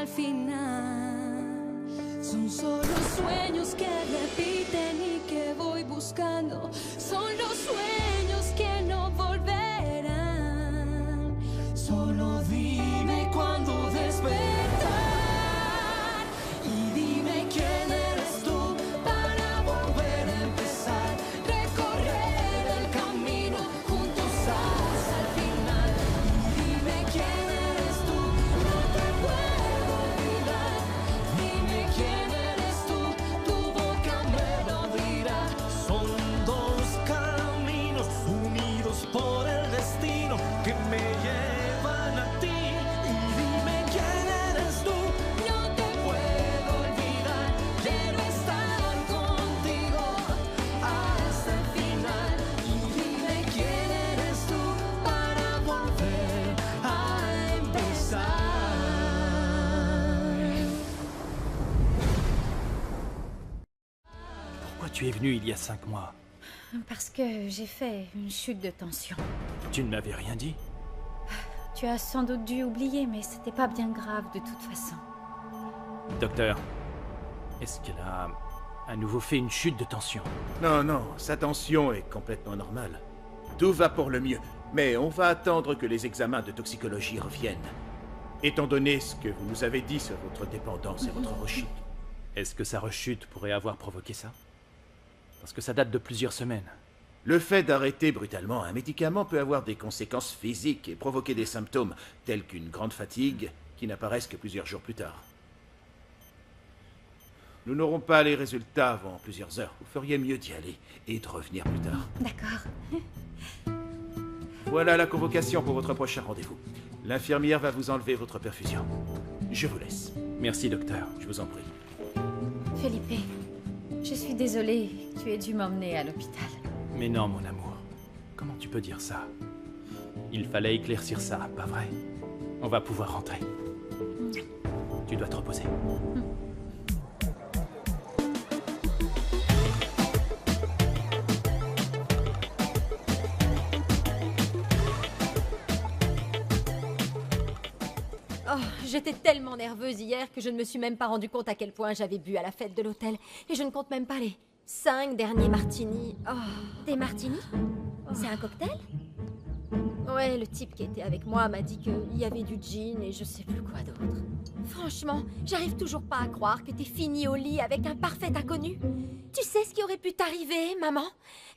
al final. Son solo sueños que repiten y que voy buscando. Son los sueños que no volverán. Solo dime cuándo despertar y dime quién eres tú para volver a empezar. Recorrer el camino juntos hasta el final. Y dime quién eres tú, no te puedo olvidar. Dime quién eres tú, tu boca me lo dirá. Son dos caminos unidos por el destino que me llevan a ti. Y dime quién eres tú, No te puedo olvidar, quiero estar contigo hasta el final. Y dime quién eres tú para volver a empezar. Pourquoi tu es venu il y a 5 mois? Parce que j'ai fait une chute de tension. Tu ne m'avais rien dit? Tu as sans doute dû oublier, mais c'était pas bien grave de toute façon. Docteur, est-ce qu'elle a à nouveau fait une chute de tension? Non, non, sa tension est complètement normale. Tout va pour le mieux, mais on va attendre que les examens de toxicologie reviennent. Étant donné ce que vous nous avez dit sur votre dépendance et votre rechute. Est-ce que sa rechute pourrait avoir provoqué ça? Parce que ça date de plusieurs semaines. Le fait d'arrêter brutalement un médicament peut avoir des conséquences physiques et provoquer des symptômes tels qu'une grande fatigue qui n'apparaissent que plusieurs jours plus tard. Nous n'aurons pas les résultats avant plusieurs heures. Vous feriez mieux d'y aller et de revenir plus tard. D'accord. Voilà la convocation pour votre prochain rendez-vous. L'infirmière va vous enlever votre perfusion. Je vous laisse. Merci, docteur. Je vous en prie. Felipe, je suis désolée, tu aies dû m'emmener à l'hôpital. Mais non, mon amour. Comment tu peux dire ça? Il fallait éclaircir ça, pas vrai? On va pouvoir rentrer. Tu dois te reposer. Oh, j'étais tellement nerveuse hier que je ne me suis même pas rendu compte à quel point j'avais bu à la fête de l'hôtel. Et je ne compte même pas les 5 derniers martinis. Oh. Des martinis? C'est un cocktail? Ouais, le type qui était avec moi m'a dit qu'il y avait du gin et je sais plus quoi d'autre. Franchement, j'arrive toujours pas à croire que t'es fini au lit avec un parfait inconnu. Tu sais ce qui aurait pu t'arriver, maman?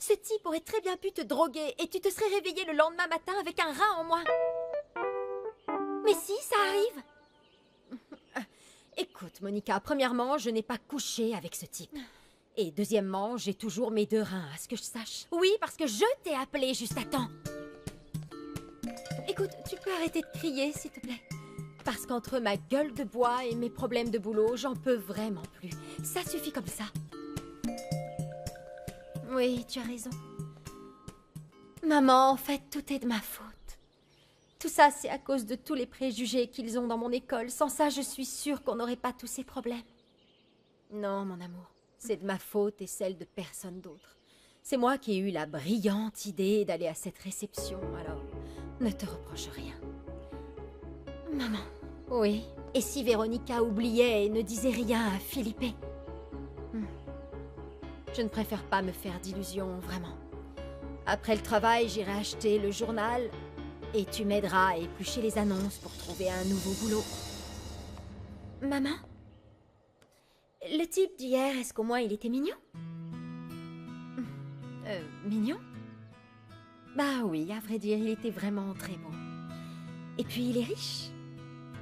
Ce type aurait très bien pu te droguer et tu te serais réveillée le lendemain matin avec un rein en moins. Mais si, ça arrive. Écoute, Monica, premièrement, je n'ai pas couché avec ce type. Et deuxièmement, j'ai toujours mes 2 reins, à ce que je sache. Oui, parce que je t'ai appelé juste à temps. Écoute, tu peux arrêter de crier, s'il te plaît. Parce qu'entre ma gueule de bois et mes problèmes de boulot, j'en peux vraiment plus. Ça suffit comme ça. Oui, tu as raison. Maman, en fait, tout est de ma faute. Tout ça, c'est à cause de tous les préjugés qu'ils ont dans mon école. Sans ça, je suis sûre qu'on n'aurait pas tous ces problèmes. Non, mon amour, c'est de ma faute et celle de personne d'autre. C'est moi qui ai eu la brillante idée d'aller à cette réception, alors ne te reproche rien. Maman. Oui, et si Véronica oubliait et ne disait rien à Felipe? Je ne préfère pas me faire d'illusions, vraiment. Après le travail, j'irai acheter le journal et tu m'aideras à éplucher les annonces pour trouver un nouveau boulot. Maman? Le type d'hier, est-ce qu'au moins il était mignon? Mignon? Bah oui, à vrai dire, il était vraiment très beau. Et puis il est riche.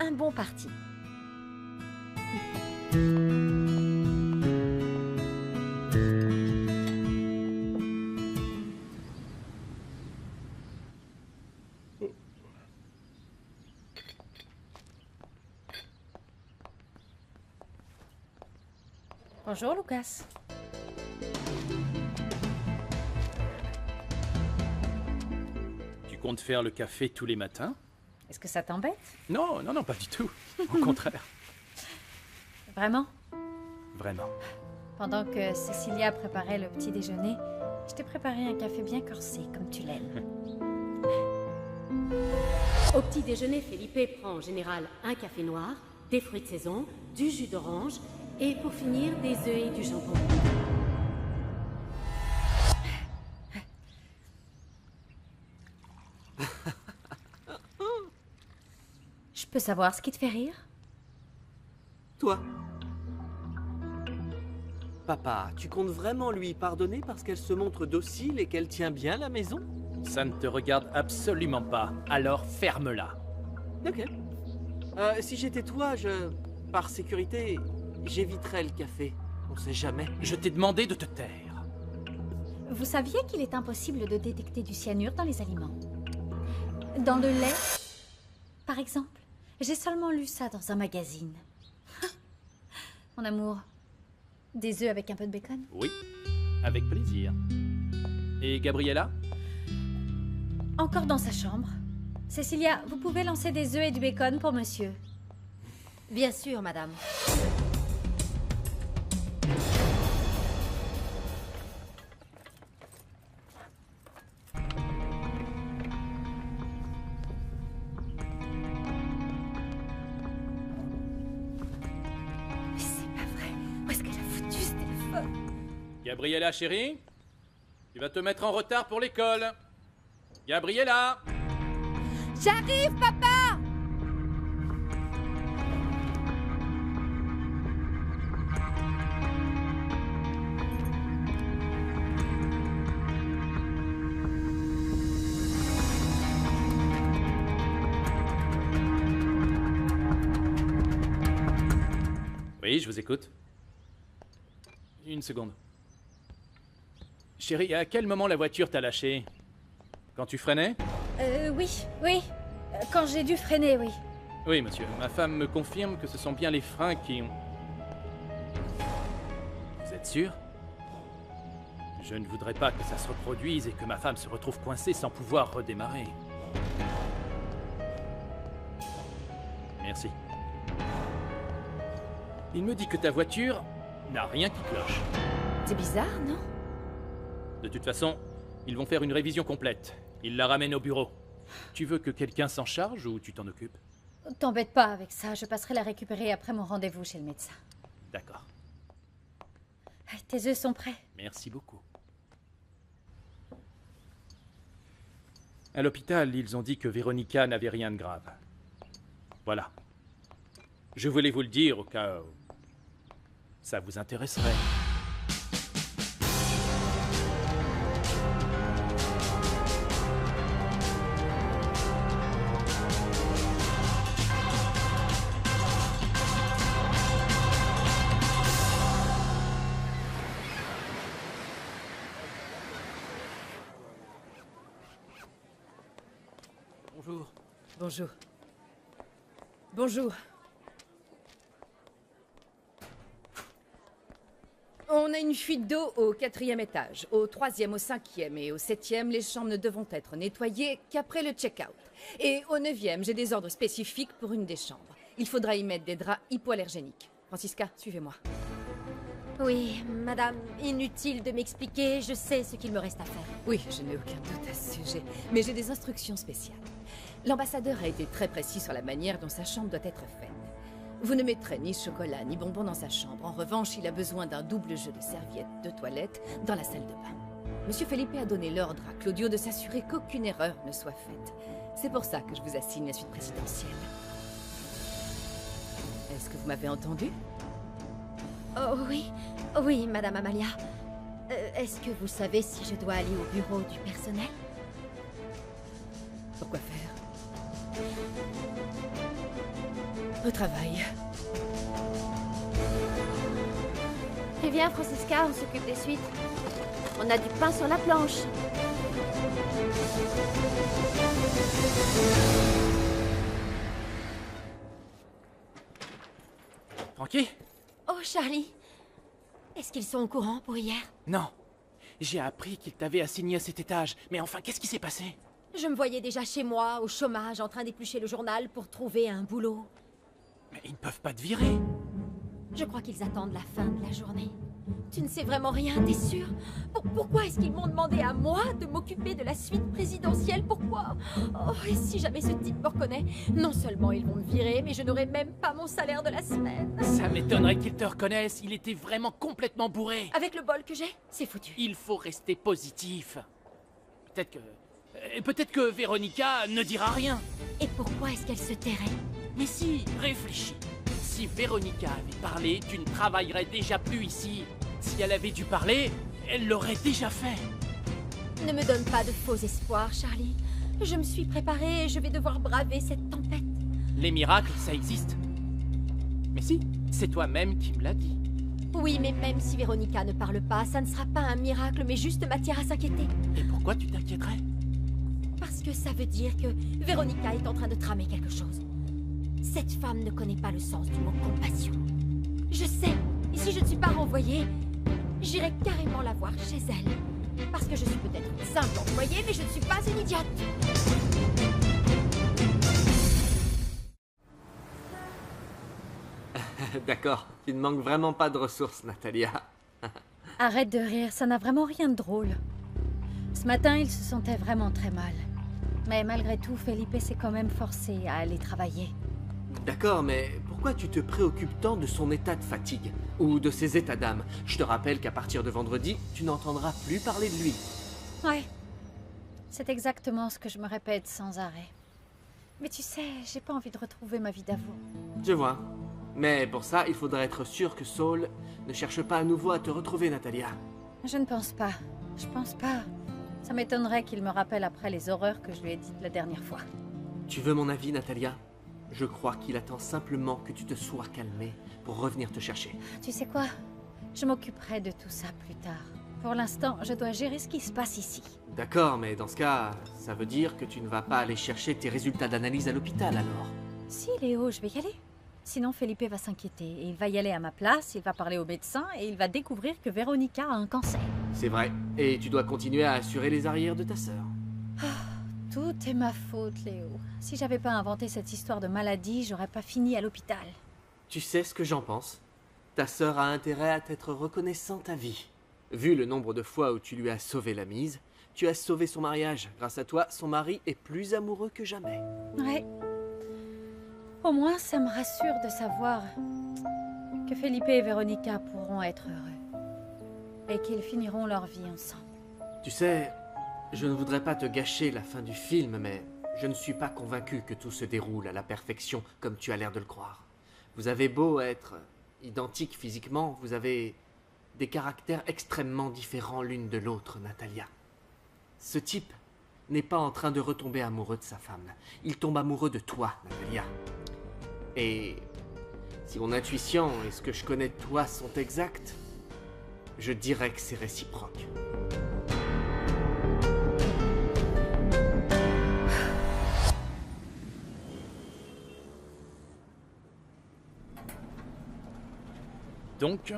Un bon parti. Bonjour, Lucas. Tu comptes faire le café tous les matins? Est-ce que ça t'embête? Non, non, non, pas du tout. Au contraire. Vraiment? Vraiment. Pendant que Cecilia préparait le petit déjeuner, je t'ai préparé un café bien corsé, comme tu l'aimes. Au petit déjeuner, Felipe prend en général un café noir, des fruits de saison, du jus d'orange et pour finir, des œufs et du jambon. Je peux savoir ce qui te fait rire? Toi. Papa, tu comptes vraiment lui pardonner parce qu'elle se montre docile et qu'elle tient bien la maison? Ça ne te regarde absolument pas, alors ferme-la. Ok. Si j'étais toi, par sécurité, j'éviterais le café. On sait jamais. Je t'ai demandé de te taire. Vous saviez qu'il est impossible de détecter du cyanure dans les aliments? Dans le lait, par exemple? J'ai seulement lu ça dans un magazine. Mon amour, des œufs avec un peu de bacon? Oui, avec plaisir. Et Gabriella? Encore dans sa chambre. Cécilia, vous pouvez lancer des œufs et du bacon pour monsieur. Bien sûr, madame. Mais c'est pas vrai. Où est-ce qu'elle a foutu ce téléphone? Gabriella, chérie? Tu vas te mettre en retard pour l'école. Gabriella! J'arrive, papa! Oui, je vous écoute. Une seconde. Chérie, à quel moment la voiture t'a lâché? Quand tu freinais? Oui. Quand j'ai dû freiner, oui. Oui, monsieur. Ma femme me confirme que ce sont bien les freins qui ont... Vous êtes sûr? Je ne voudrais pas que ça se reproduise et que ma femme se retrouve coincée sans pouvoir redémarrer. Merci. Il me dit que ta voiture n'a rien qui cloche. C'est bizarre, non? De toute façon, ils vont faire une révision complète. Ils la ramènent au bureau. Tu veux que quelqu'un s'en charge ou tu t'en occupes? T'embête pas avec ça, je passerai la récupérer après mon rendez-vous chez le médecin. D'accord. Tes œufs sont prêts. Merci beaucoup. À l'hôpital, ils ont dit que Véronica n'avait rien de grave. Voilà. Je voulais vous le dire au cas où ça vous intéresserait. Bonjour. Bonjour. Bonjour. On a une fuite d'eau au 4e étage. Au 3e, au 5e et au 7e, les chambres ne devront être nettoyées qu'après le check-out. Et au 9e, j'ai des ordres spécifiques pour une des chambres. Il faudra y mettre des draps hypoallergéniques. Francisca, suivez-moi. Oui, madame, inutile de m'expliquer, je sais ce qu'il me reste à faire. Oui, je n'ai aucun doute à ce sujet, mais j'ai des instructions spéciales. L'ambassadeur a été très précis sur la manière dont sa chambre doit être faite. Vous ne mettrez ni chocolat ni bonbons dans sa chambre. En revanche, il a besoin d'un double jeu de serviettes de toilette dans la salle de bain. Monsieur Felipe a donné l'ordre à Claudio de s'assurer qu'aucune erreur ne soit faite. C'est pour ça que je vous assigne la suite présidentielle. Est-ce que vous m'avez entendu? Oh oui, oui, madame Amalia. Est-ce que vous savez si je dois aller au bureau du personnel? Pourquoi faire? Au travail. Préviens, Francisca, on s'occupe des suites. On a du pain sur la planche. Francky? Oh, Charlie. Est-ce qu'ils sont au courant pour hier? Non. J'ai appris qu'ils t'avaient assigné à cet étage. Mais enfin, qu'est-ce qui s'est passé? Je me voyais déjà chez moi, au chômage, en train d'éplucher le journal pour trouver un boulot. Mais ils ne peuvent pas te virer. Je crois qu'ils attendent la fin de la journée. Tu ne sais vraiment rien, t'es sûr? Pourquoi est-ce qu'ils m'ont demandé à moi de m'occuper de la suite présidentielle? Pourquoi? Oh, et si jamais ce type me reconnaît, non seulement ils vont me virer, mais je n'aurai même pas mon salaire de la semaine. Ça m'étonnerait qu'il te reconnaisse, il était vraiment complètement bourré. Avec le bol que j'ai, c'est foutu. Il faut rester positif. Peut-être que Véronica ne dira rien. Et pourquoi est-ce qu'elle se tairait? Mais si, réfléchis. Si Véronica avait parlé, tu ne travaillerais déjà plus ici. Si elle avait dû parler, elle l'aurait déjà fait. Ne me donne pas de faux espoirs, Charlie. Je me suis préparée et je vais devoir braver cette tempête. Les miracles, ça existe. Mais si, c'est toi-même qui me l'as dit. Oui, mais même si Véronica ne parle pas, ça ne sera pas un miracle, mais juste matière à s'inquiéter. Et pourquoi tu t'inquiéterais? Parce que ça veut dire que Véronica est en train de tramer quelque chose. Cette femme ne connaît pas le sens du mot compassion. Je sais, et si je ne suis pas renvoyée, j'irai carrément la voir chez elle. Parce que je suis peut-être une simple employée, mais je ne suis pas une idiote. D'accord, tu ne manques vraiment pas de ressources, Natalia. Arrête de rire, ça n'a vraiment rien de drôle. Ce matin, il se sentait vraiment très mal. Mais malgré tout, Felipe s'est quand même forcé à aller travailler. D'accord, mais pourquoi tu te préoccupes tant de son état de fatigue? Ou de ses états d'âme? Je te rappelle qu'à partir de vendredi, tu n'entendras plus parler de lui. Ouais. C'est exactement ce que je me répète sans arrêt. Mais tu sais, j'ai pas envie de retrouver ma vie d'avant. Je vois. Mais pour ça, il faudrait être sûr que Saul ne cherche pas à nouveau à te retrouver, Natalia. Je ne pense pas. Je pense pas. Ça m'étonnerait qu'il me rappelle après les horreurs que je lui ai dites la dernière fois. Tu veux mon avis, Natalia? Je crois qu'il attend simplement que tu te sois calmée pour revenir te chercher. Tu sais quoi? Je m'occuperai de tout ça plus tard. Pour l'instant, je dois gérer ce qui se passe ici. D'accord, mais dans ce cas, ça veut dire que tu ne vas pas aller chercher tes résultats d'analyse à l'hôpital, alors? Si, Léo, je vais y aller. Sinon, Felipe va s'inquiéter. Et il va y aller à ma place, il va parler au médecin et il va découvrir que Véronica a un cancer. C'est vrai. Et tu dois continuer à assurer les arrières de ta sœur. Tout est ma faute, Léo. Si j'avais pas inventé cette histoire de maladie, j'aurais pas fini à l'hôpital. Tu sais ce que j'en pense? Ta sœur a intérêt à t'être reconnaissante à vie. Vu le nombre de fois où tu lui as sauvé la mise, tu as sauvé son mariage. Grâce à toi, son mari est plus amoureux que jamais. Ouais. Au moins, ça me rassure de savoir que Felipe et Véronica pourront être heureux. Et qu'ils finiront leur vie ensemble. Tu sais, je ne voudrais pas te gâcher la fin du film, mais je ne suis pas convaincu que tout se déroule à la perfection comme tu as l'air de le croire. Vous avez beau être identiques physiquement, vous avez des caractères extrêmement différents l'une de l'autre, Natalia. Ce type n'est pas en train de retomber amoureux de sa femme. Il tombe amoureux de toi, Natalia. Et si mon intuition et ce que je connais de toi sont exacts, je dirais que c'est réciproque. Donc,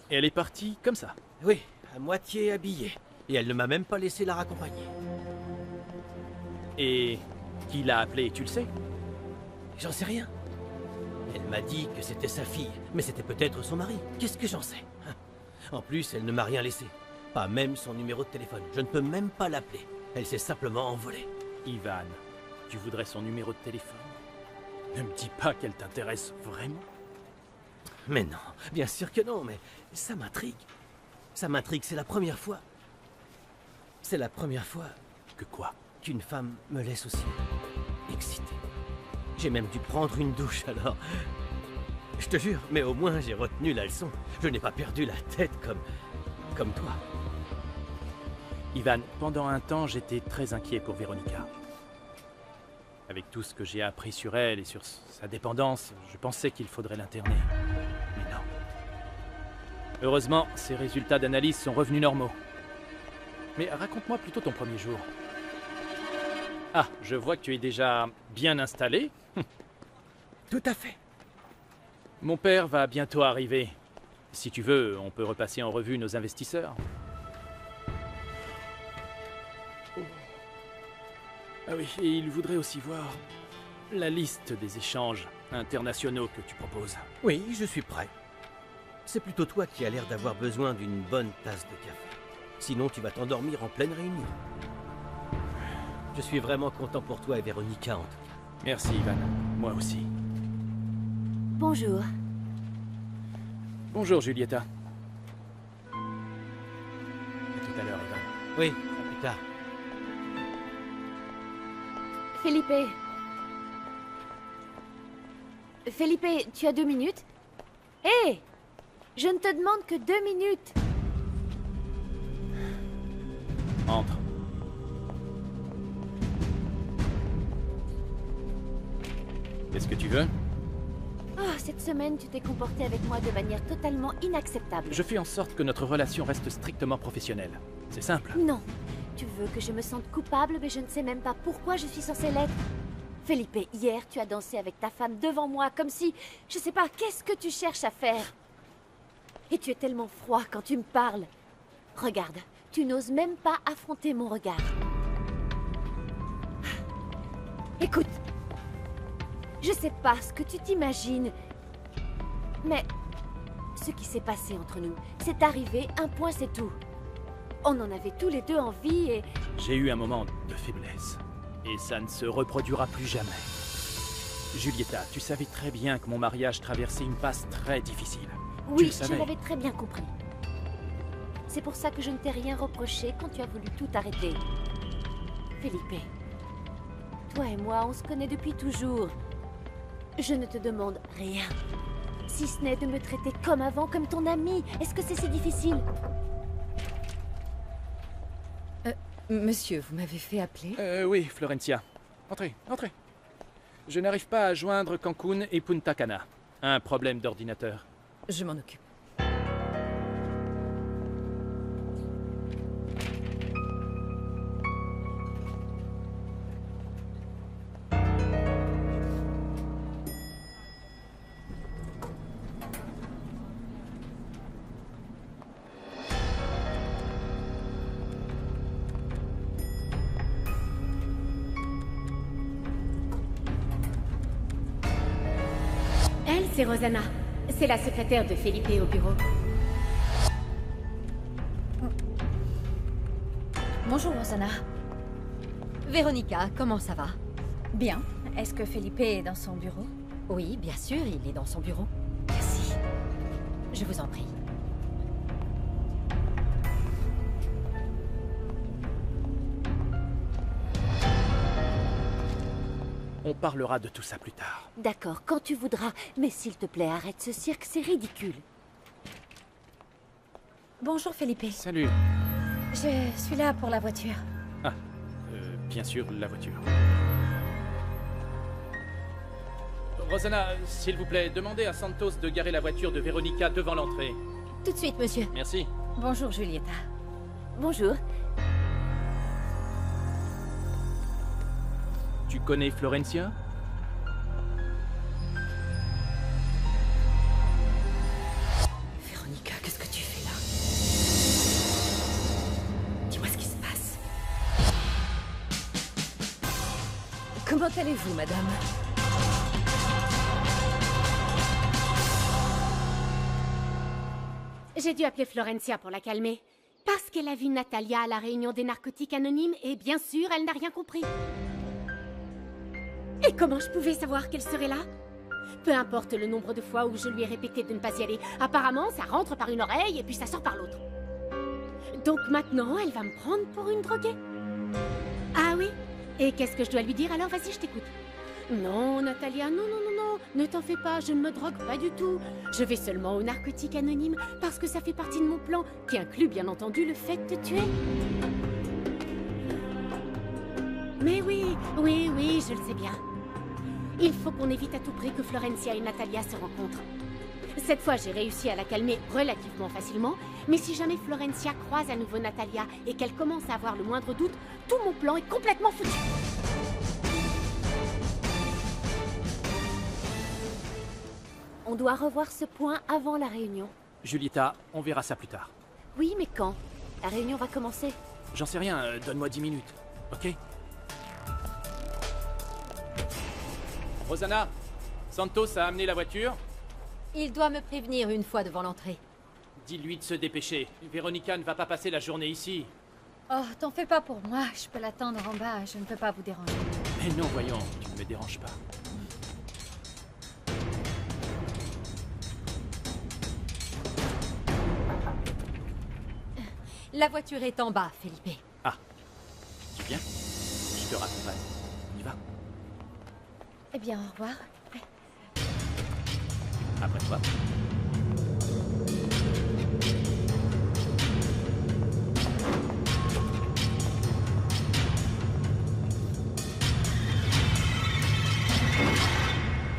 elle est partie comme ça. Oui, à moitié habillée. Et elle ne m'a même pas laissé la raccompagner. Et qui l'a appelée, tu le sais? J'en sais rien. Elle m'a dit que c'était sa fille, mais c'était peut-être son mari. Qu'est-ce que j'en sais? En plus, elle ne m'a rien laissé. Pas même son numéro de téléphone. Je ne peux même pas l'appeler. Elle s'est simplement envolée. Ivan, tu voudrais son numéro de téléphone? Ne me dis pas qu'elle t'intéresse vraiment. Mais non, bien sûr que non, mais ça m'intrigue. Ça m'intrigue, c'est la première fois. C'est la première fois... Que quoi? Qu'une femme me laisse aussi excitée. J'ai même dû prendre une douche alors. Je te jure, mais au moins j'ai retenu la leçon. Je n'ai pas perdu la tête comme toi. Ivan, pendant un temps, j'étais très inquiet pour Véronica. Avec tout ce que j'ai appris sur elle et sur sa dépendance, je pensais qu'il faudrait l'interner. Mais non. Heureusement, ses résultats d'analyse sont revenus normaux. Mais raconte-moi plutôt ton premier jour. Ah, je vois que tu es déjà bien installé. Tout à fait. Mon père va bientôt arriver. Si tu veux, on peut repasser en revue nos investisseurs. Ah oui, et il voudrait aussi voir la liste des échanges internationaux que tu proposes. Oui, je suis prêt. C'est plutôt toi qui as l'air d'avoir besoin d'une bonne tasse de café. Sinon, tu vas t'endormir en pleine réunion. Je suis vraiment content pour toi et Véronica, en tout cas. Merci, Ivan. Moi aussi. Bonjour. Bonjour, Julieta. À tout à l'heure, Ivan. Oui, à plus tard. Felipe. Felipe, tu as 2 minutes? Hé! Je ne te demande que 2 minutes. Entre. Qu'est-ce que tu veux? Oh, cette semaine, tu t'es comporté avec moi de manière totalement inacceptable. Je fais en sorte que notre relation reste strictement professionnelle. C'est simple. Non. Tu veux que je me sente coupable, mais je ne sais même pas pourquoi je suis censée l'être. Felipe, hier, tu as dansé avec ta femme devant moi, comme si... Je sais pas, qu'est-ce que tu cherches à faire? Et tu es tellement froid quand tu me parles. Regarde, tu n'oses même pas affronter mon regard. Écoute, je sais pas ce que tu t'imagines, mais ce qui s'est passé entre nous, c'est arrivé, un point c'est tout. On en avait tous les deux envie et... J'ai eu un moment de faiblesse. Et ça ne se reproduira plus jamais. Julieta, tu savais très bien que mon mariage traversait une passe très difficile. Oui, je l'avais très bien compris. C'est pour ça que je ne t'ai rien reproché quand tu as voulu tout arrêter. Felipe, toi et moi, on se connaît depuis toujours. Je ne te demande rien. Si ce n'est de me traiter comme avant, comme ton ami. Est-ce que c'est si difficile? Monsieur, vous m'avez fait appeler? Oui, Florencia. Entrez, entrez. Je n'arrive pas à joindre Cancun et Punta Cana. Un problème d'ordinateur. Je m'en occupe. C'est Rosanna. C'est la secrétaire de Felipe au bureau. Bonjour, Rosanna. Véronica, comment ça va? Bien. Est-ce que Felipe est dans son bureau? Oui, bien sûr, il est dans son bureau. Merci. Je vous en prie. On parlera de tout ça plus tard. D'accord, quand tu voudras. Mais s'il te plaît, arrête ce cirque, c'est ridicule. Bonjour, Felipe. Salut. Je suis là pour la voiture. Ah, bien sûr, la voiture. Rosanna, s'il vous plaît, demandez à Santos de garer la voiture de Véronica devant l'entrée. Tout de suite, monsieur. Merci. Bonjour, Julieta. Bonjour. Tu connais Florencia? Véronica, qu'est-ce que tu fais là? Dis-moi ce qui se passe. Comment allez-vous, madame? J'ai dû appeler Florencia pour la calmer. Parce qu'elle a vu Natalia à la réunion des narcotiques anonymes et bien sûr, elle n'a rien compris. Et comment je pouvais savoir qu'elle serait là? Peu importe le nombre de fois où je lui ai répété de ne pas y aller. Apparemment, ça rentre par une oreille et puis ça sort par l'autre. Donc maintenant, elle va me prendre pour une droguée. Ah oui? Et qu'est-ce que je dois lui dire alors? Vas-y, je t'écoute. Non, Natalia, non, non, non, non. Ne t'en fais pas, je ne me drogue pas du tout. Je vais seulement aux narcotiques anonymes parce que ça fait partie de mon plan, qui inclut bien entendu le fait de te tuer. Mais oui, oui, oui, je le sais bien. Il faut qu'on évite à tout prix que Florencia et Natalia se rencontrent. Cette fois, j'ai réussi à la calmer relativement facilement, mais si jamais Florencia croise à nouveau Natalia et qu'elle commence à avoir le moindre doute, tout mon plan est complètement foutu. On doit revoir ce point avant la réunion. Julieta, on verra ça plus tard. Oui, mais quand? La réunion va commencer. J'en sais rien, donne-moi 10 minutes, ok? Rosanna, Santos a amené la voiture? Il doit me prévenir une fois devant l'entrée. Dis-lui de se dépêcher. Véronica ne va pas passer la journée ici. Oh, t'en fais pas pour moi. Je peux l'attendre en bas. Je ne peux pas vous déranger. Mais non, voyons, tu ne me déranges pas. La voiture est en bas, Felipe. Ah, tu viens? Je te raccompagne. On y va? Eh bien, au revoir. Après toi.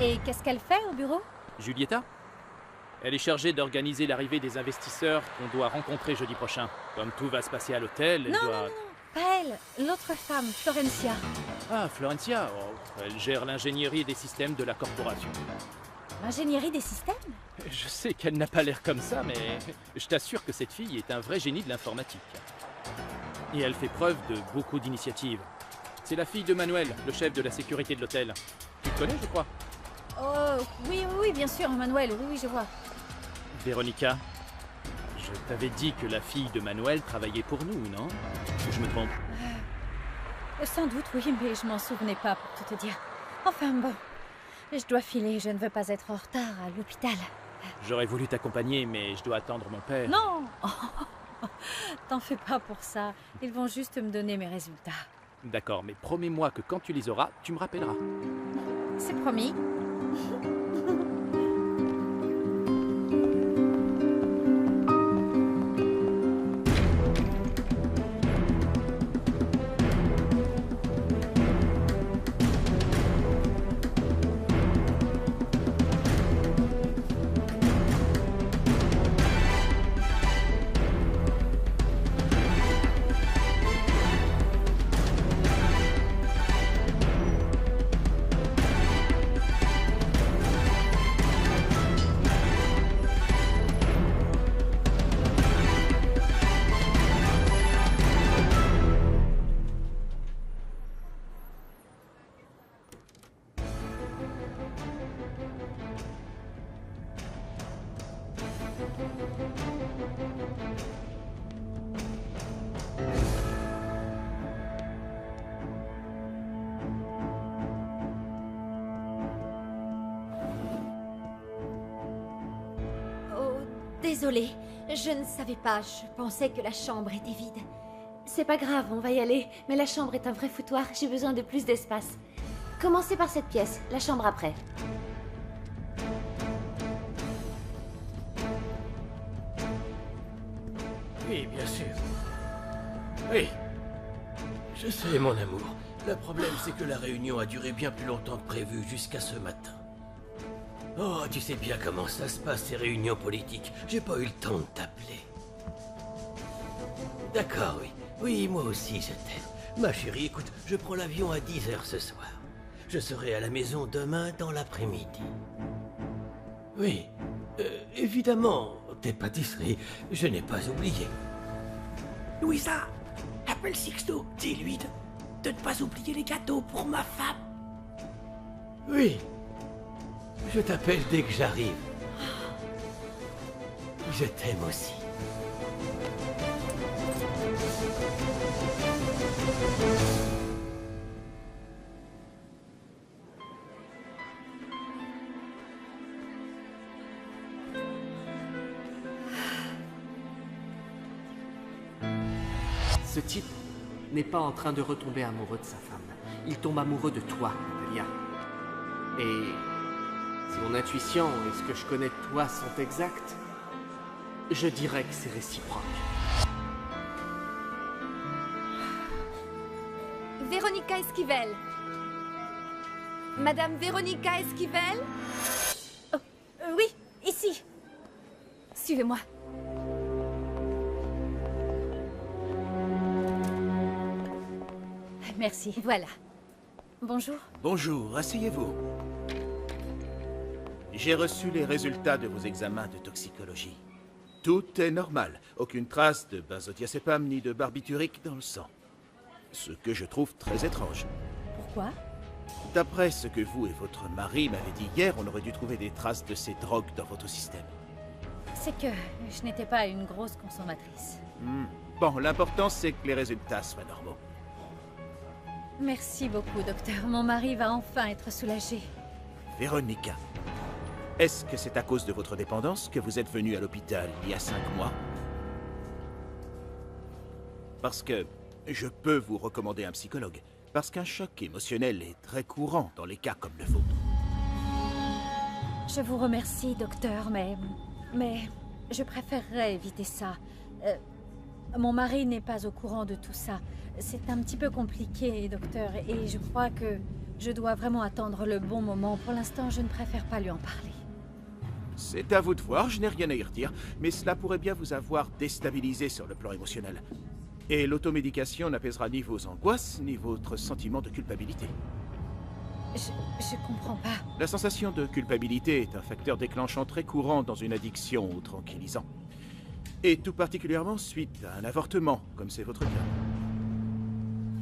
Et qu'est-ce qu'elle fait au bureau? Julieta? Elle est chargée d'organiser l'arrivée des investisseurs qu'on doit rencontrer jeudi prochain. Comme tout va se passer à l'hôtel, elle Non, doit... non, non, pas elle. L'autre femme, Florencia. Ah, Florencia. Oh, elle gère l'ingénierie des systèmes de la corporation. L'ingénierie des systèmes? Je sais qu'elle n'a pas l'air comme ça, mais je t'assure que cette fille est un vrai génie de l'informatique. Et elle fait preuve de beaucoup d'initiatives. C'est la fille de Manuel, le chef de la sécurité de l'hôtel. Tu le connais, je crois? Oh, oui, oui, oui, bien sûr, Manuel. Oui, oui, je vois. Véronica, je t'avais dit que la fille de Manuel travaillait pour nous, non? Ou je me trompe? Sans doute, oui, mais je m'en souvenais pas, pour tout te dire. Enfin, bon. Je dois filer, je ne veux pas être en retard à l'hôpital. J'aurais voulu t'accompagner, mais je dois attendre mon père. Non! T'en fais pas pour ça. Ils vont juste me donner mes résultats. D'accord, mais promets-moi que quand tu les auras, tu me rappelleras. C'est promis. Désolée, je ne savais pas. Je pensais que la chambre était vide. C'est pas grave, on va y aller. Mais la chambre est un vrai foutoir, j'ai besoin de plus d'espace. Commencez par cette pièce, la chambre après. Oui, bien sûr. Oui. Je sais, mon amour. Le problème, c'est que la réunion a duré bien plus longtemps que prévu, jusqu'à ce matin. Oh, tu sais bien comment ça se passe, ces réunions politiques. J'ai pas eu le temps de t'appeler. D'accord, oui. Oui, moi aussi, je t'aime. Ma chérie, écoute, je prends l'avion à 10 h ce soir. Je serai à la maison demain dans l'après-midi. Oui, évidemment, tes pâtisseries, je n'ai pas oublié. Louisa, appelle Sixto, dis-lui de ne pas oublier les gâteaux pour ma femme. Oui, je t'appelle dès que j'arrive. Je t'aime aussi. Ce type n'est pas en train de retomber amoureux de sa femme. Il tombe amoureux de toi, Natalia. Et si mon intuition et ce que je connais de toi sont exacts, je dirais que c'est réciproque. Véronica Esquivel. Madame Véronica Esquivel? Oui, ici. Suivez-moi. Merci. Voilà. Bonjour. Bonjour, asseyez-vous. J'ai reçu les résultats de vos examens de toxicologie. Tout est normal. Aucune trace de benzodiazépam ni de barbiturique dans le sang. Ce que je trouve très étrange. Pourquoi? D'après ce que vous et votre mari m'avez dit hier, on aurait dû trouver des traces de ces drogues dans votre système. C'est que je n'étais pas une grosse consommatrice. Bon, l'important c'est que les résultats soient normaux. Merci beaucoup, docteur. Mon mari va enfin être soulagé. Véronica, est-ce que c'est à cause de votre dépendance que vous êtes venue à l'hôpital il y a 5 mois? Parce que je peux vous recommander un psychologue. Parce qu'un choc émotionnel est très courant dans les cas comme le vôtre. Je vous remercie, docteur, mais je préférerais éviter ça. Mon mari n'est pas au courant de tout ça. C'est un petit peu compliqué, docteur, et je crois que je dois vraiment attendre le bon moment. Pour l'instant, je ne préfère pas lui en parler. C'est à vous de voir, je n'ai rien à y redire, mais cela pourrait bien vous avoir déstabilisé sur le plan émotionnel. Et l'automédication n'apaisera ni vos angoisses, ni votre sentiment de culpabilité. Je comprends pas. La sensation de culpabilité est un facteur déclenchant très courant dans une addiction aux tranquillisants. Et tout particulièrement suite à un avortement, comme c'est votre cas.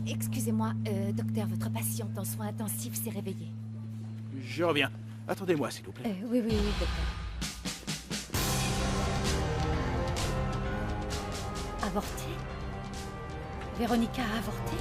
Excusez-moi, docteur, votre patiente en soins intensifs s'est réveillée. Je reviens. Attendez-moi, s'il vous plaît. Oui, docteur. Avorté? Véronica a avorté?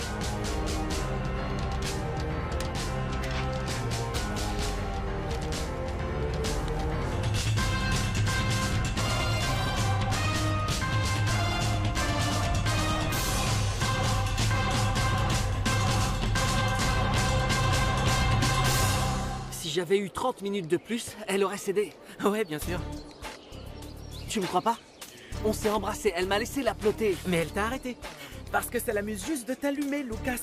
Si j'avais eu 30 minutes de plus, elle aurait cédé. Ouais, bien sûr. Tu me crois pas? On s'est embrassé, elle m'a laissé la ploter. Mais elle t'a arrêté. Parce que ça l'amuse juste de t'allumer, Lucas.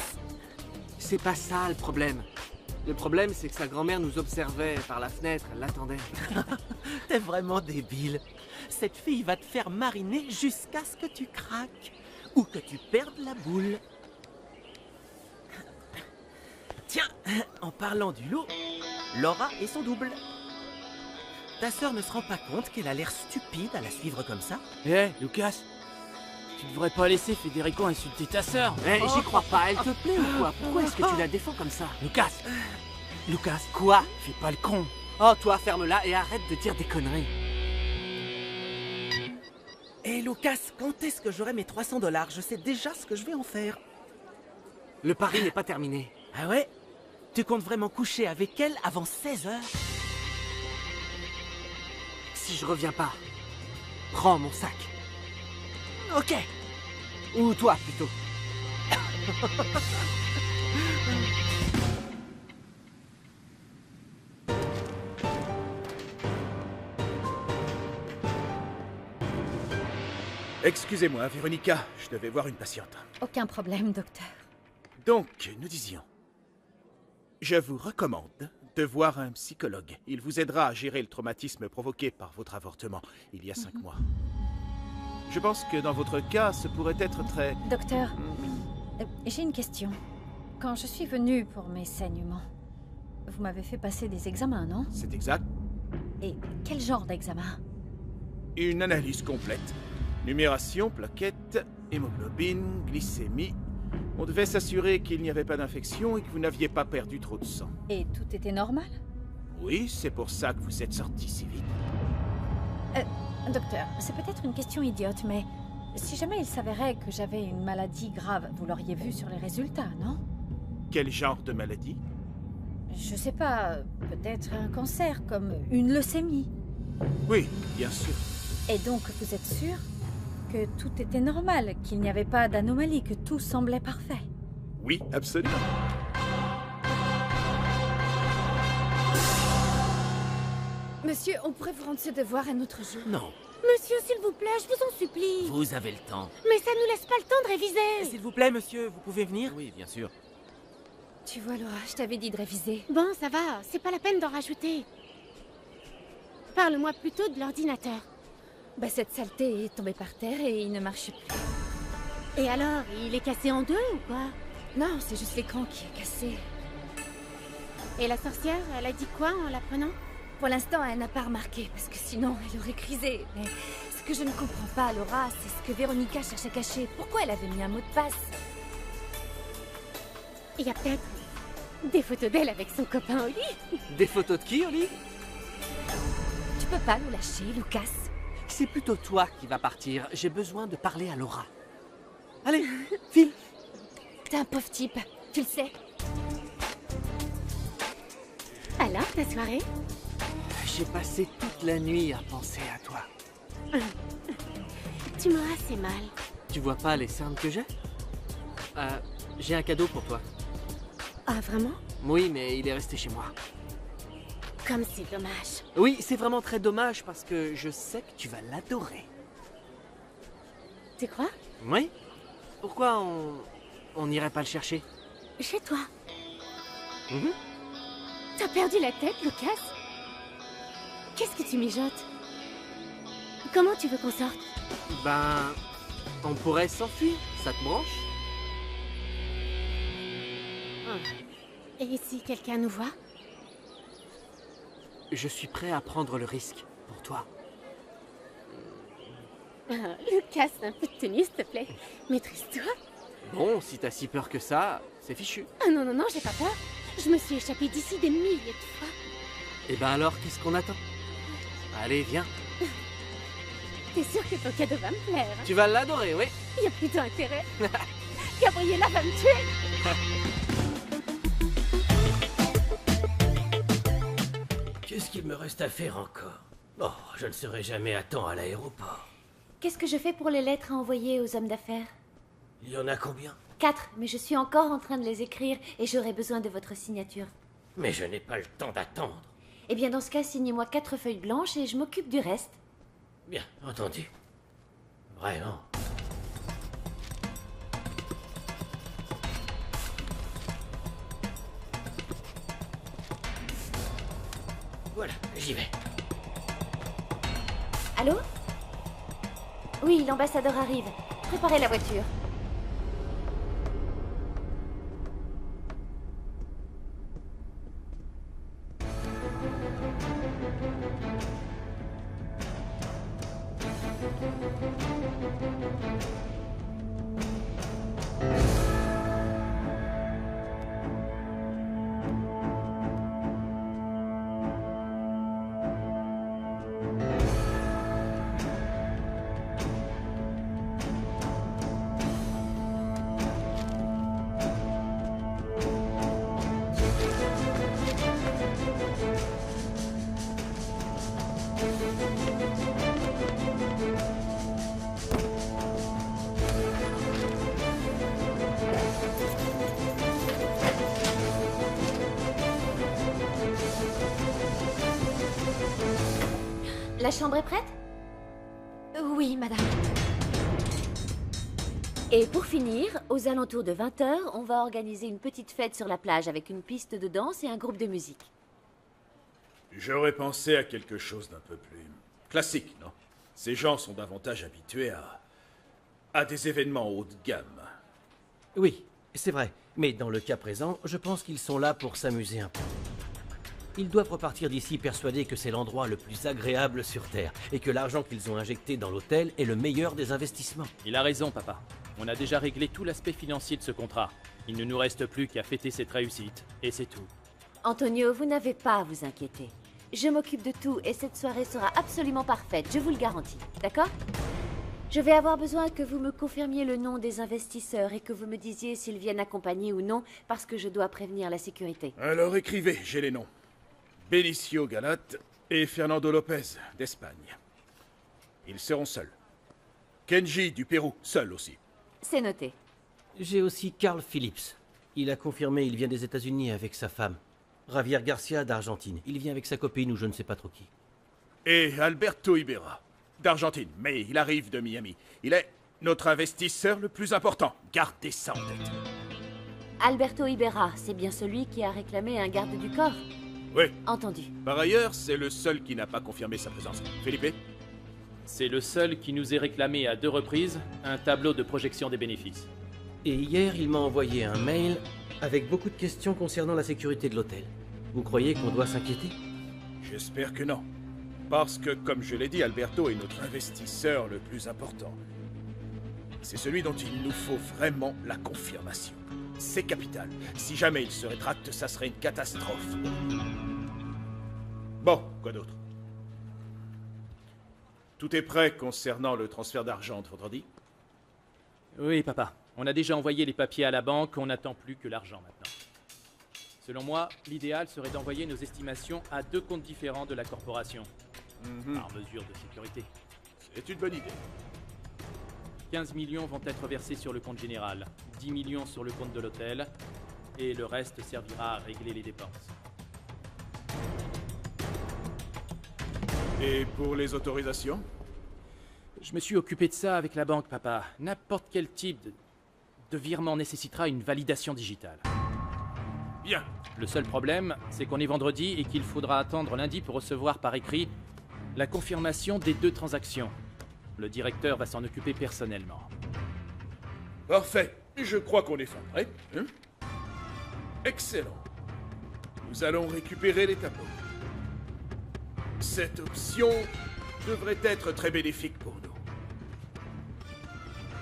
C'est pas ça le problème. Le problème, c'est que sa grand-mère nous observait par la fenêtre, elle l'attendait. T'es vraiment débile. Cette fille va te faire mariner jusqu'à ce que tu craques. Ou que tu perdes la boule. Tiens, en parlant du loup, Laura est son double. Ta sœur ne se rend pas compte qu'elle a l'air stupide à la suivre comme ça? Lucas, tu devrais pas laisser Federico insulter ta sœur. J'y crois pas, elle te plaît ou quoi? Pourquoi est-ce que tu la défends comme ça? Lucas, Quoi? fais pas le con. Oh, toi, ferme-la et arrête de dire des conneries. Lucas, quand est-ce que j'aurai mes 300 $? Je sais déjà ce que je vais en faire. Le pari n'est pas terminé. Ah ouais? Tu comptes vraiment coucher avec elle avant 16 h? Si je reviens pas, prends mon sac. Ok. Ou toi, plutôt. Excusez-moi, Véronica, je devais voir une patiente. Aucun problème, docteur. Donc, nous disions... Je vous recommande de voir un psychologue. Il vous aidera à gérer le traumatisme provoqué par votre avortement il y a 5 mois. Je pense que dans votre cas, ce pourrait être très... Docteur, j'ai une question. Quand je suis venue pour mes saignements, vous m'avez fait passer des examens, non? C'est exact. Et quel genre d'examen? Une analyse complète. Numération, plaquettes, hémoglobine, glycémie... On devait s'assurer qu'il n'y avait pas d'infection et que vous n'aviez pas perdu trop de sang. Et tout était normal? Oui, c'est pour ça que vous êtes sorti si vite. Docteur, c'est peut-être une question idiote, mais si jamais il s'avérait que j'avais une maladie grave, vous l'auriez vu sur les résultats, non? Quel genre de maladie? Je sais pas, peut-être un cancer, comme une leucémie. Oui, bien sûr. Et donc, vous êtes sûr que tout était normal, qu'il n'y avait pas d'anomalie, que tout semblait parfait? Oui, absolument. Monsieur, on pourrait vous rendre ce devoir un autre jour. Non, Monsieur, s'il vous plaît, je vous en supplie. vous avez le temps. Mais ça nous laisse pas le temps de réviser. S'il vous plaît, monsieur, vous pouvez venir? Oui, bien sûr. Tu vois, Laura, je t'avais dit de réviser. Bon, ça va, c'est pas la peine d'en rajouter. Parle-moi plutôt de l'ordinateur. Bah, cette saleté est tombée par terre et il ne marche plus. Et alors, il est cassé en deux ou quoi? Non, c'est juste l'écran qui est cassé. Et la sorcière, elle a dit quoi en la prenant? Pour l'instant, elle n'a pas remarqué, parce que sinon, elle aurait crisé. Mais ce que je ne comprends pas, Laura, c'est ce que Véronica cherche à cacher. Pourquoi elle avait mis un mot de passe? Il y a peut-être Des photos d'elle avec son copain Oli. Des photos de qui, Oli? Tu peux pas nous lâcher, Lucas. C'est plutôt toi qui vas partir. J'ai besoin de parler à Laura. Allez, file. T'es un pauvre type, tu le sais. Alors, ta soirée? J'ai passé toute la nuit à penser à toi. Tu m'as assez mal. Tu vois pas les cernes que j'ai? J'ai un cadeau pour toi. Ah, vraiment? Oui, mais il est resté chez moi. Comme c'est dommage. Oui, c'est vraiment très dommage parce que je sais que tu vas l'adorer. Tu crois? Oui? Pourquoi on n'irait pas le chercher? Chez toi. Mhm. T'as perdu la tête, Lucas? Qu'est-ce que tu mijotes? Comment tu veux qu'on sorte? Ben, on pourrait s'enfuir, ça te branche? Et si quelqu'un nous voit? Je suis prêt à prendre le risque pour toi. Lucas, un peu de tenue, s'il te plaît. Maîtrise-toi. Bon, si t'as si peur que ça, c'est fichu. Ah non, non, non, j'ai pas peur. Je me suis échappée d'ici des milliers de fois. Eh ben alors, qu'est-ce qu'on attend? Allez, viens. T'es sûr que ton cadeau va me plaire, hein? Tu vas l'adorer, oui. Il y a plutôt intérêt. Gabriella va me tuer. Qu'est-ce qu'il me reste à faire encore? Oh, je ne serai jamais à temps à l'aéroport. Qu'est-ce que je fais pour les lettres à envoyer aux hommes d'affaires? Il y en a combien? 4, mais je suis encore en train de les écrire et j'aurai besoin de votre signature. Mais je n'ai pas le temps d'attendre. Eh bien, dans ce cas, signez-moi 4 feuilles blanches et je m'occupe du reste. Bien, entendu. Vraiment. Voilà, j'y vais. Allô? Oui, l'ambassadeur arrive. Préparez la voiture. La chambre est prête? Oui, madame. Et pour finir, aux alentours de 20 h, on va organiser une petite fête sur la plage avec une piste de danse et un groupe de musique. J'aurais pensé à quelque chose d'un peu plus classique, non? Ces gens sont davantage habitués à des événements haut de gamme. Oui, c'est vrai. Mais dans le cas présent, je pense qu'ils sont là pour s'amuser un peu. Ils doivent repartir d'ici persuadés que c'est l'endroit le plus agréable sur Terre et que l'argent qu'ils ont injecté dans l'hôtel est le meilleur des investissements. Il a raison, papa. On a déjà réglé tout l'aspect financier de ce contrat. Il ne nous reste plus qu'à fêter cette réussite, et c'est tout. Antonio, vous n'avez pas à vous inquiéter. Je m'occupe de tout et cette soirée sera absolument parfaite, je vous le garantis. D'accord? Je vais avoir besoin que vous me confirmiez le nom des investisseurs et que vous me disiez s'ils viennent accompagnés ou non, parce que je dois prévenir la sécurité. Alors écrivez, j'ai les noms. Benicio Galat et Fernando Lopez, d'Espagne. Ils seront seuls. Kenji, du Pérou, seul aussi. C'est noté. J'ai aussi Carl Phillips. Il a confirmé, il vient des États-Unis avec sa femme. Javier Garcia d'Argentine. Il vient avec sa copine ou je ne sais pas trop qui. Et Alberto Iberra, d'Argentine, mais il arrive de Miami. Il est notre investisseur le plus important. Gardez ça en tête. Alberto Iberra, c'est bien celui qui a réclamé un garde du corps? Oui. Entendu. Par ailleurs, c'est le seul qui n'a pas confirmé sa présence. Felipe? C'est le seul qui nous ait réclamé à 2 reprises un tableau de projection des bénéfices. Et hier, il m'a envoyé un mail avec beaucoup de questions concernant la sécurité de l'hôtel. Vous croyez qu'on doit s'inquiéter? J'espère que non. Parce que, comme je l'ai dit, Alberto est notre investisseur le plus important. C'est celui dont il nous faut vraiment la confirmation. c'est capital. Si jamais il se rétracte, ça serait une catastrophe. Bon, quoi d'autre? Tout est prêt concernant le transfert d'argent entre vendredi? Oui, papa. On a déjà envoyé les papiers à la banque, on n'attend plus que l'argent maintenant. Selon moi, l'idéal serait d'envoyer nos estimations à 2 comptes différents de la corporation. Par mesure de sécurité. C'est une bonne idée. 15 millions vont être versés sur le compte général, 10 millions sur le compte de l'hôtel, et le reste servira à régler les dépenses. Et pour les autorisations? Je me suis occupé de ça avec la banque, papa. N'importe quel type de virement nécessitera une validation digitale. Bien. Le seul problème, c'est qu'on est vendredi et qu'il faudra attendre lundi pour recevoir par écrit la confirmation des 2 transactions. Le directeur va s'en occuper personnellement. Parfait. Je crois qu'on est fin prêt. Hein? Excellent. Nous allons récupérer les tableaux. Cette option devrait être très bénéfique pour nous.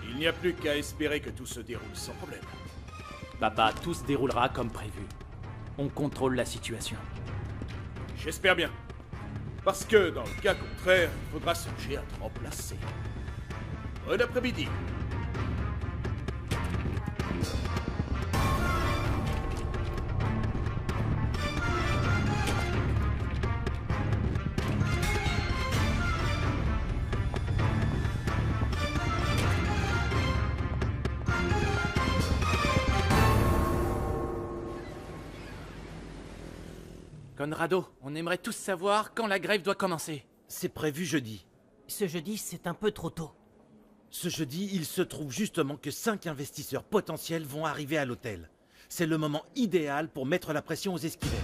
Il n'y a plus qu'à espérer que tout se déroule sans problème. Papa, tout se déroulera comme prévu. On contrôle la situation. J'espère bien. Parce que, dans le cas contraire, il faudra songer à te remplacer. Bon après-midi. Conrado, on aimerait tous savoir quand la grève doit commencer. C'est prévu jeudi. Ce jeudi, c'est un peu trop tôt. Ce jeudi, il se trouve justement que 5 investisseurs potentiels vont arriver à l'hôtel. C'est le moment idéal pour mettre la pression aux esquivels.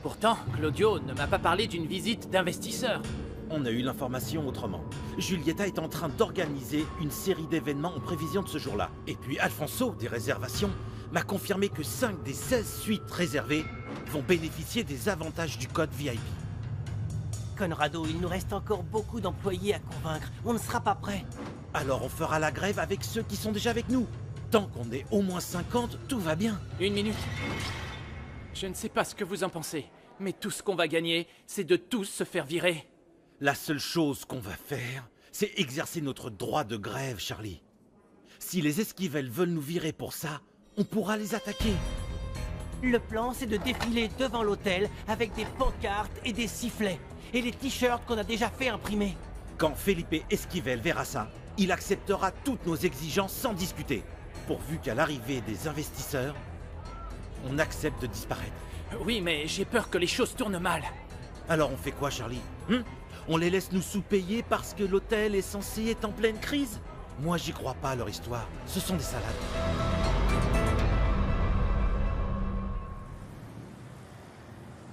Pourtant, Claudio ne m'a pas parlé d'une visite d'investisseurs. On a eu l'information autrement. Giulietta est en train d'organiser une série d'événements en prévision de ce jour-là. Et puis Alfonso, des réservations, m'a confirmé que 5 des 16 suites réservées vont bénéficier des avantages du code VIP. Conrado, il nous reste encore beaucoup d'employés à convaincre. On ne sera pas prêt. Alors on fera la grève avec ceux qui sont déjà avec nous. Tant qu'on est au moins 50, tout va bien. 1 minute. Je ne sais pas ce que vous en pensez, mais tout ce qu'on va gagner, c'est de tous se faire virer. La seule chose qu'on va faire, c'est exercer notre droit de grève, Charlie. Si les esquivels veulent nous virer pour ça, on pourra les attaquer. Le plan, c'est de défiler devant l'hôtel avec des pancartes et des sifflets. Et les t-shirts qu'on a déjà fait imprimer. Quand Felipe Esquivel verra ça, il acceptera toutes nos exigences sans discuter. Pourvu qu'à l'arrivée des investisseurs, on accepte de disparaître. Oui, mais j'ai peur que les choses tournent mal. Alors on fait quoi, Charlie? On les laisse nous sous-payer parce que l'hôtel est censé être en pleine crise? Moi, j'y crois pas à leur histoire. Ce sont des salades.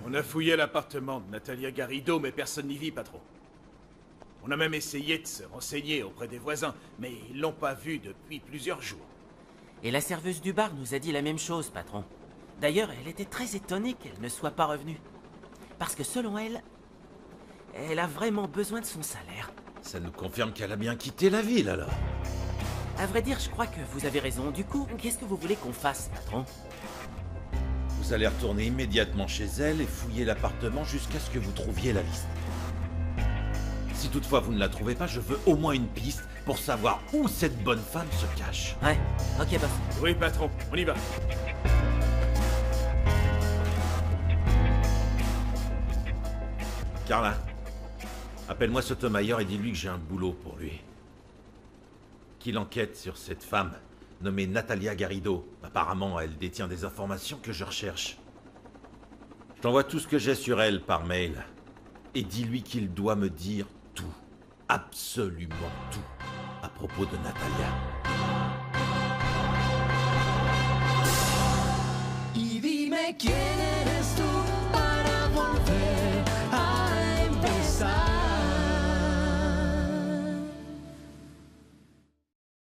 On a fouillé l'appartement de Natalia Garrido, mais personne n'y vit, patron. On a même essayé de se renseigner auprès des voisins, mais ils l'ont pas vue depuis plusieurs jours. Et la serveuse du bar nous a dit la même chose, patron. D'ailleurs, elle était très étonnée qu'elle ne soit pas revenue. Parce que selon elle, elle a vraiment besoin de son salaire. Ça nous confirme qu'elle a bien quitté la ville, alors. À vrai dire, je crois que vous avez raison. Du coup, qu'est-ce que vous voulez qu'on fasse, patron? Vous allez retourner immédiatement chez elle et fouiller l'appartement jusqu'à ce que vous trouviez la liste. Si toutefois vous ne la trouvez pas, je veux au moins une piste pour savoir où cette bonne femme se cache. Ouais, ok, boss. Oui, patron, on y va. Carla, appelle-moi Sotomayor et dis-lui que j'ai un boulot pour lui. Qu'il enquête sur cette femme nommée Natalia Garrido. Apparemment, elle détient des informations que je recherche. Je t'envoie tout ce que j'ai sur elle par mail. Et dis-lui qu'il doit me dire tout. Absolument tout. À propos de Natalia. Y dime quién eres.